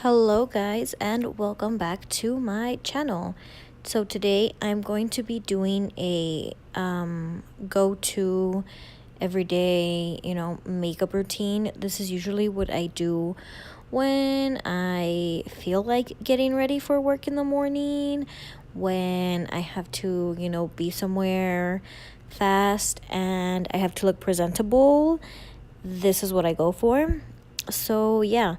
Hello guys and welcome back to my channel. So today I'm going to be doing a go-to everyday, makeup routine. This is usually what I do when I feel like getting ready for work in the morning, when I have to, be somewhere fast and I have to look presentable. This is what I go for. So yeah,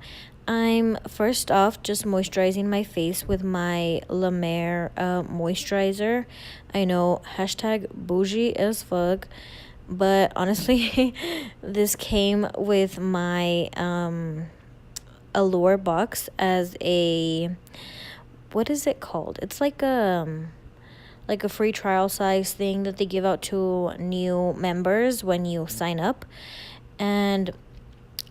I'm first off just moisturizing my face with my La Mer moisturizer. I know, hashtag bougie as fuck, but honestly, this came with my Allure box as a, what is it called? It's like a free trial size thing that they give out to new members when you sign up. And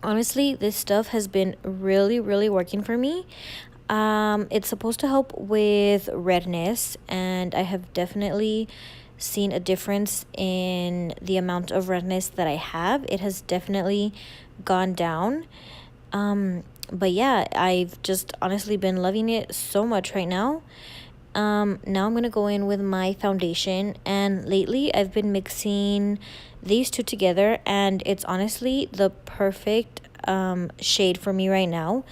honestly, this stuff has been really working for me. It's supposed to help with redness, and I have definitely seen a difference in the amount of redness that I have. It has definitely gone down. But yeah, I've just honestly been loving it so much right now. Now I'm gonna go in with my foundation, and lately I've been mixing these two together, and it's honestly the perfect shade for me right now.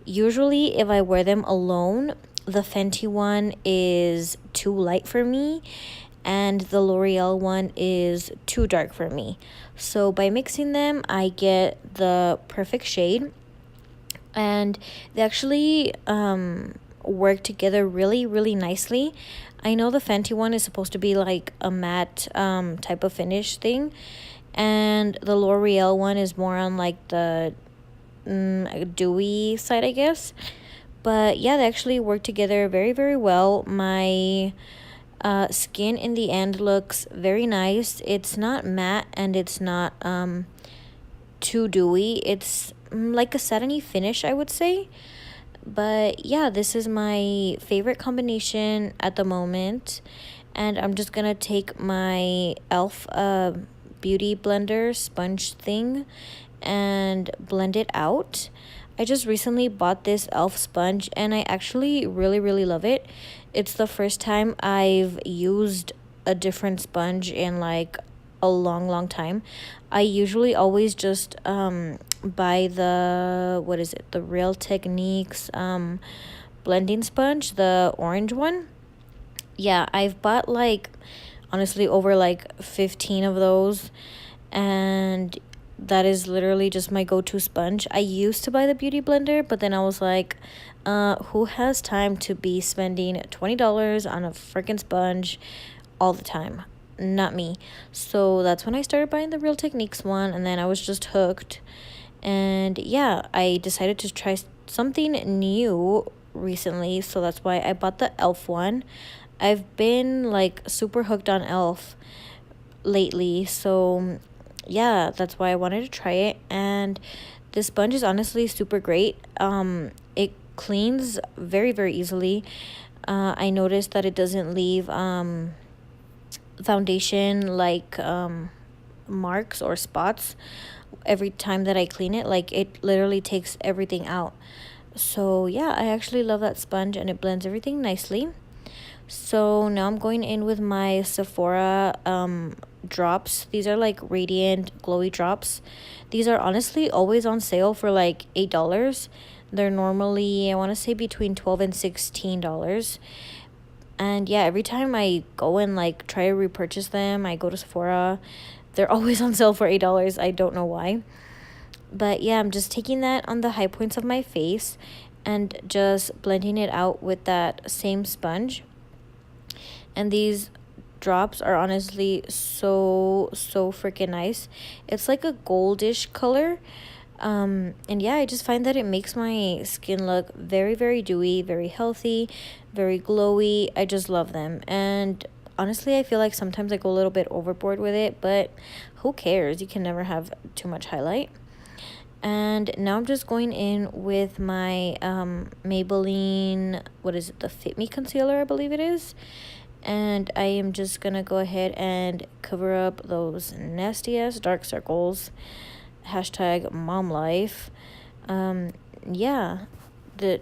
Usually if I wear them alone, the Fenty one is too light for me and the L'Oreal one is too dark for me. So by mixing them, I get the perfect shade, and they actually work together really nicely. I know the Fenty one is supposed to be like a matte type of finish thing, and the L'Oreal one is more on like the dewy side, I guess. But yeah, they actually work together very well. My skin in the end looks very nice. It's not matte and it's not too dewy. It's like a satiny finish, I would say. But yeah, this is my favorite combination at the moment, and I'm just gonna take my elf beauty blender sponge thing and blend it out. I just recently bought this elf sponge and I actually really love it. It's the first time I've used a different sponge in like a long time. I usually always just buy the, what is it, the Real Techniques blending sponge, the orange one. Yeah, I've bought like honestly over like 15 of those, and that is literally just my go-to sponge. I used to buy the beauty blender, but then I was like, who has time to be spending $20 on a freaking sponge all the time? Not me. So that's when I started buying the Real Techniques one, and then I was just hooked. And yeah, I decided to try something new recently, so that's why I bought the elf one. I've been like super hooked on elf lately, so yeah, that's why I wanted to try it. And this sponge is honestly super great. It cleans very easily. I noticed that it doesn't leave foundation like marks or spots every time that I clean it. Like, it literally takes everything out. So yeah, I actually love that sponge, and it blends everything nicely. So now I'm going in with my Sephora drops. These are like radiant glowy drops. These are honestly always on sale for like $8. They're normally, I want to say, between $12 and $16. And yeah, every time I go and like try to repurchase them, I go to Sephora, they're always on sale for $8. I don't know why. But yeah, I'm just taking that on the high points of my face and just blending it out with that same sponge. And these drops are honestly so freaking nice. It's like a goldish color. And yeah, I just find that it makes my skin look very dewy, very healthy, very glowy. I just love them. And honestly, I feel like sometimes I go a little bit overboard with it, but who cares? You can never have too much highlight. And now I'm just going in with my Maybelline, what is it, the Fit Me concealer, I believe it is. And I am just gonna go ahead and cover up those nasty ass dark circles. Hashtag mom life. Yeah,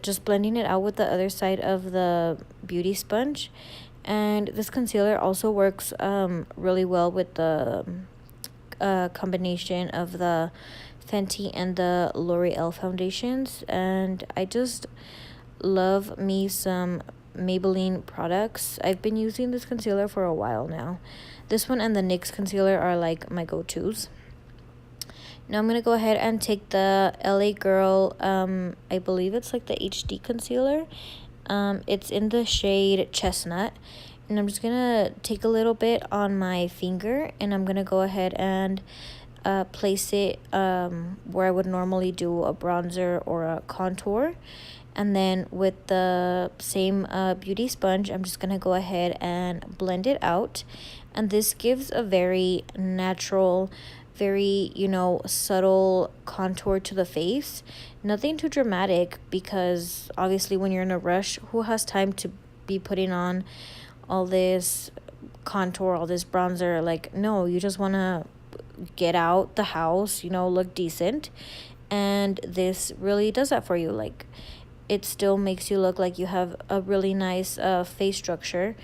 just blending it out with the other side of the beauty sponge. And this concealer also works really well with the combination of the Fenty and the L'Oreal foundations. And I just love me some Maybelline products. I've been using this concealer for a while now. This one and the NYX concealer are like my go-tos. Now I'm going to go ahead and take the LA Girl, I believe it's like the HD concealer. It's in the shade Chestnut. And I'm just going to take a little bit on my finger, and I'm going to go ahead and place it where I would normally do a bronzer or a contour. And then with the same beauty sponge, I'm just going to go ahead and blend it out. And this gives a very natural, very, you know, subtle contour to the face. Nothing too dramatic, because obviously when you're in a rush, who has time to be putting on all this contour, all this bronzer? Like, no, you just want to get out the house, you know, look decent. And this really does that for you. Like, it still makes you look like you have a really nice face structure,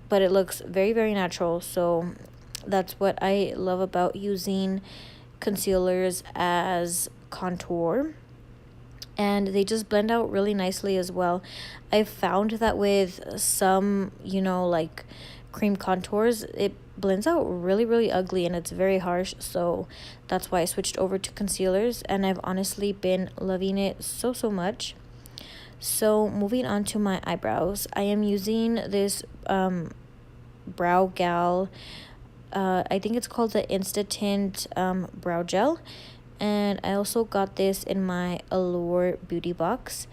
but it looks very, very natural. So that's what I love about using concealers as contour. And they just blend out really nicely as well. I found that with some, you know, like cream contours, it blends out really, really ugly and it's very harsh. So that's why I switched over to concealers, and I've honestly been loving it so, so much. So moving on to my eyebrows, I am using this Brow Gal, I think it's called the Instant brow gel. And I also got this in my Allure beauty box.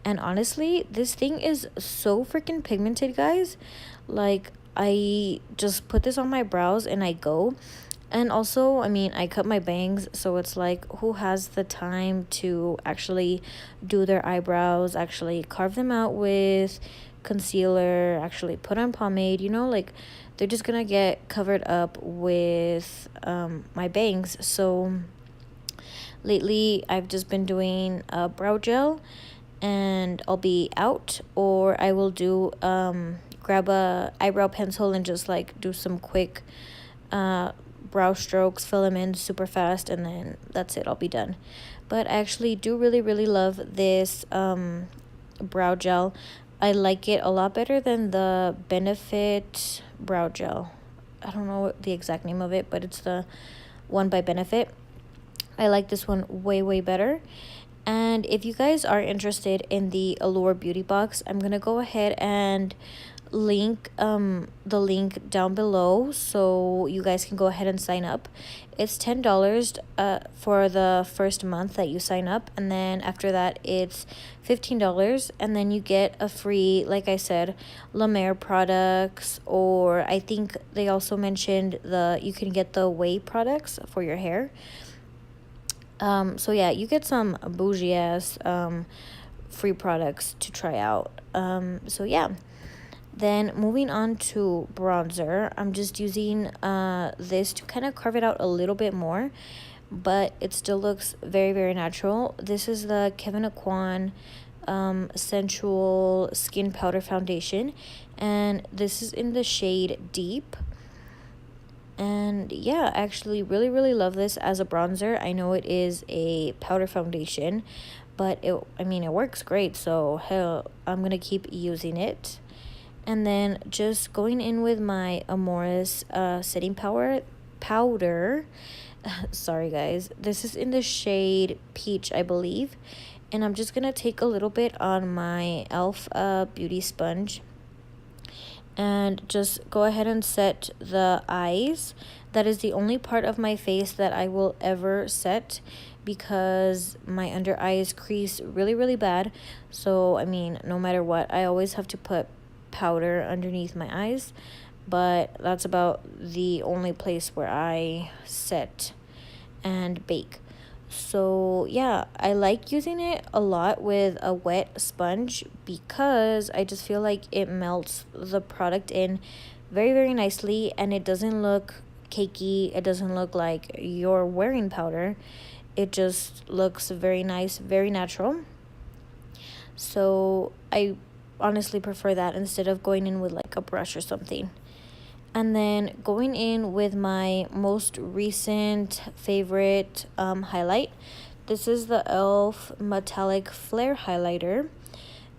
And honestly, this thing is so freaking pigmented, guys. Like, I just put this on my brows and I go. And also, I mean, I cut my bangs, so it's like, who has the time to actually do their eyebrows, actually carve them out with concealer, actually put on pomade, you know? Like, they're just gonna get covered up with my bangs. So lately, I've just been doing a brow gel, and I'll be out, or I will do grab a eyebrow pencil and just like do some quick brow strokes, fill them in super fast, and then that's it, I'll be done. But I actually do really, really love this brow gel. I like it a lot better than the Benefit brow gel. I don't know the exact name of it, but it's the one by Benefit. I like this one way, way better. And if you guys are interested in the Allure beauty box, I'm gonna go ahead and link the link down below so you guys can go ahead and sign up. It's $10 for the first month that you sign up, and then after that it's $15, and then you get a free, like I said, La Mer products, or I think they also mentioned you can get the Way products for your hair. So yeah, you get some bougie ass free products to try out. So yeah. Then moving on to bronzer, I'm just using this to kind of carve it out a little bit more, but it still looks very, very natural. This is the Kevyn Aucoin Sensual Skin Powder Foundation, and this is in the shade Deep. And yeah, I actually really, really love this as a bronzer. I know it is a powder foundation, but it works great, so hell, I'm gonna keep using it. And then just going in with my Amoris setting powder. Sorry guys, this is in the shade Peach, I believe. And I'm just gonna take a little bit on my e.l.f. beauty sponge and just go ahead and set the eyes. That is the only part of my face that I will ever set, because my under eyes crease really, really bad. So I mean, no matter what, I always have to put powder underneath my eyes, but that's about the only place where I set and bake. So yeah, I like using it a lot with a wet sponge, because I just feel like it melts the product in very, very nicely, and it doesn't look cakey. It doesn't look like you're wearing powder. It just looks very nice, very natural. So I honestly prefer that instead of going in with like a brush or something. And then going in with my most recent favorite highlight. This is the e.l.f. Metallic Flare Highlighter.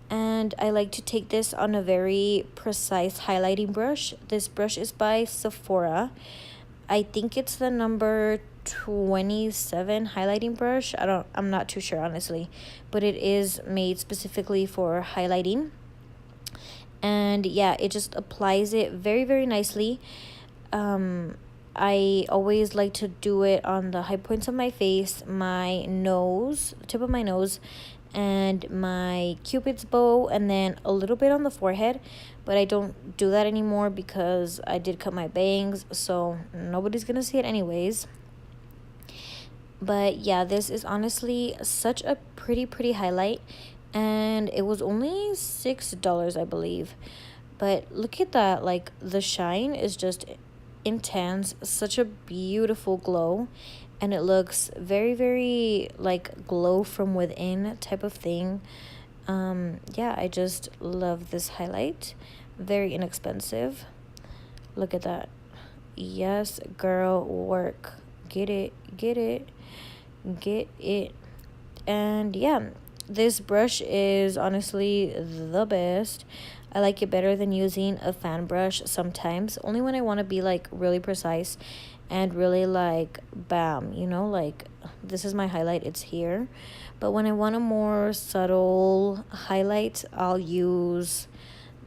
And I like to take this on a very precise highlighting brush. This brush is by Sephora. I think it's the number 27 highlighting brush. I'm not too sure honestly, but it is made specifically for highlighting. And yeah, it just applies it very, very nicely. I always like to do it on the high points of my face, my nose, tip of my nose, and my cupid's bow, and then a little bit on the forehead. But I don't do that anymore because I did cut my bangs, so nobody's gonna see it anyways. But yeah, this is honestly such a pretty highlight, and it was only $6, I believe. But look at that, like the shine is just intense, such a beautiful glow, and it looks very, very like glow from within type of thing. Yeah, I just love this highlight. Very inexpensive. Look at that. Yes, girl, work. Get it, get it, get it. And yeah, this brush is honestly the best. I like it better than using a fan brush sometimes, only when I want to be like really precise and really like bam, you know, like this is my highlight, it's here. But when I want a more subtle highlight, I'll use,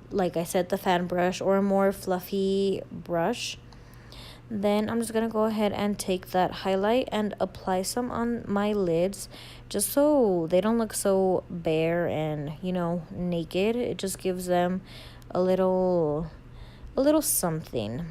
like I said, the fan brush or a more fluffy brush. Then I'm just going to go ahead and take that highlight and apply some on my lids just so they don't look so bare and, you know, naked. It just gives them a little something.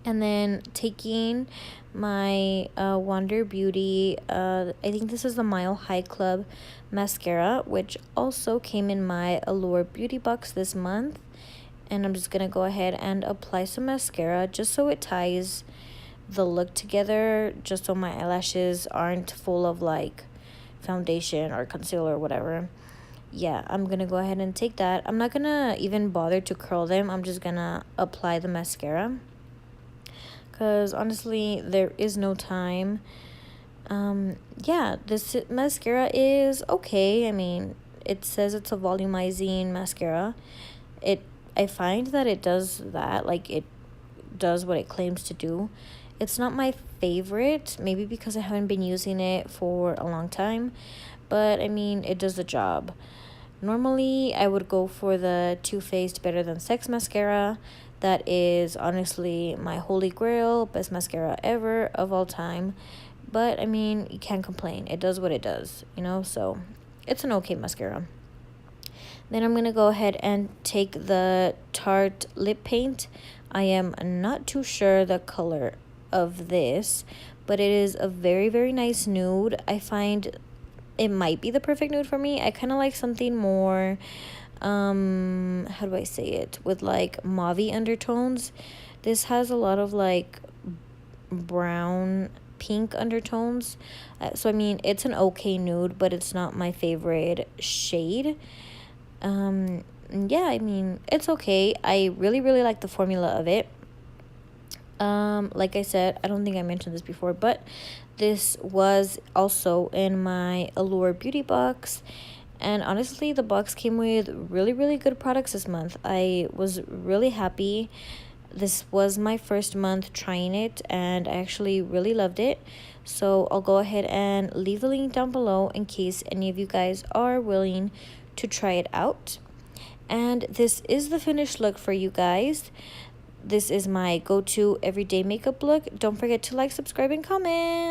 And then taking my Wonder Beauty, I think this is the Mile High Club mascara, which also came in my Allure beauty box this month. And I'm just going to go ahead and apply some mascara just so it ties the look together, just so my eyelashes aren't full of like foundation or concealer or whatever. Yeah, I'm going to go ahead and take that. I'm not going to even bother to curl them. I'm just going to apply the mascara, because honestly, there is no time. Yeah, this mascara is okay. I mean, it says it's a volumizing mascara. I find that it does that, like it does what it claims to do. It's not my favorite, maybe because I haven't been using it for a long time, but I mean, it does the job. Normally, I would go for the Too Faced Better Than Sex mascara. That is honestly my holy grail, best mascara ever of all time. But I mean, you can't complain. It does what it does, you know, so it's an okay mascara. Then I'm going to go ahead and take the Tarte lip paint. I am not too sure the color of this, but it is a very, very nice nude. I find it might be the perfect nude for me. I kind of like something more, how do I say it, with like mauve undertones. This has a lot of like brown pink undertones. So I mean, it's an okay nude, but it's not my favorite shade. Yeah, I mean, it's okay. I really like the formula of it. Like I said, I don't think I mentioned this before, but this was also in my Allure beauty box, and honestly, the box came with really good products this month. I was really happy. This was my first month trying it, and I actually really loved it. So I'll go ahead and leave the link down below in case any of you guys are willing to try it out. And this is the finished look for you guys. This is my go-to everyday makeup look. Don't forget to like, subscribe, and comment.